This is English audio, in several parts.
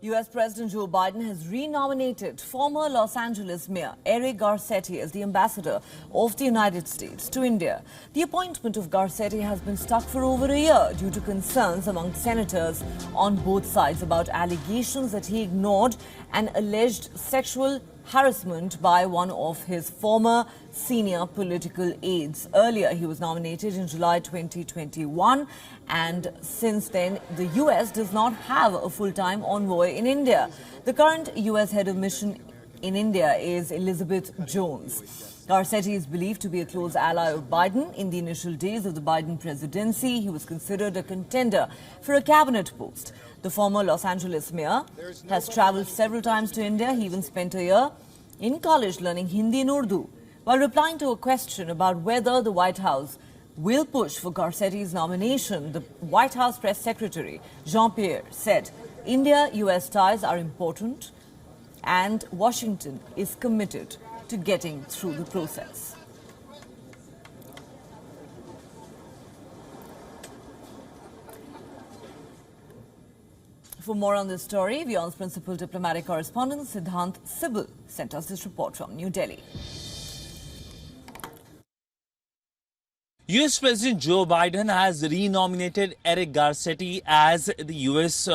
U.S. President Joe Biden has renominated former Los Angeles Mayor Eric Garcetti as the ambassador of the United States to India. The appointment of Garcetti has been stuck for over a year due to concerns among senators on both sides about allegations that he ignored an alleged sexual harassment by one of his former senior political aides. Earlier, he was nominated in July 2021, and since then, the U.S. does not have a full-time envoy in India. The current U.S. head of mission in India is Elizabeth Jones. Garcetti is believed to be a close ally of Biden. In the initial days of the Biden presidency, he was considered a contender for a cabinet post. The former Los Angeles mayor has traveled several times to India. He even spent a year in college learning Hindi and Urdu. While replying to a question about whether the White House will push for Garcetti's nomination, the White House press secretary, Jean-Pierre, said India-US ties are important and Washington is committed to getting through the process. For more on this story, WION's principal diplomatic correspondent Siddhant Sibal sent us this report from New Delhi. US President Joe Biden has renominated Eric Garcetti as the US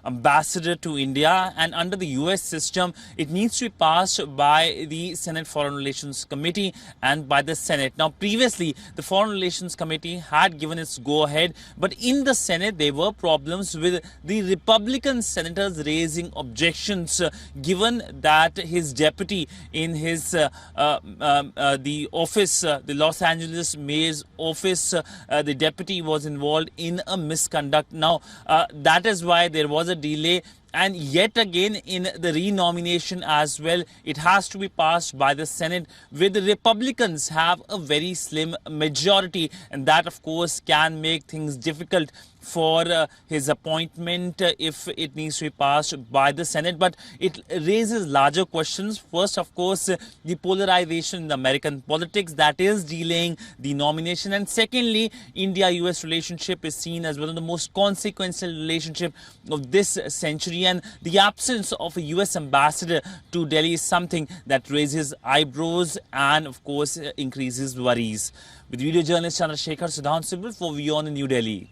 ambassador to India, and under the US system it needs to be passed by the Senate Foreign Relations Committee and by the Senate. Now previously the Foreign Relations Committee had given its go-ahead, but in the Senate there were problems with the Republican senators raising objections given that his deputy in his the office, the Los Angeles mayor's office, the deputy was involved in a misconduct. Now that is why there was a delay, and yet again in the renomination as well, it has to be passed by the Senate, where the Republicans have a very slim majority, and that of course can make things difficult for his appointment if it needs to be passed by the Senate. But it raises larger questions. First, of course, the polarization in the American politics that is delaying the nomination, and secondly, India-US relationship is seen as one of the most consequential relationship of this century, and the absence of a US ambassador to Delhi is something that raises eyebrows and of course increases worries. With video journalist Chandrasekhar, Siddhant Sibal for WION in New Delhi.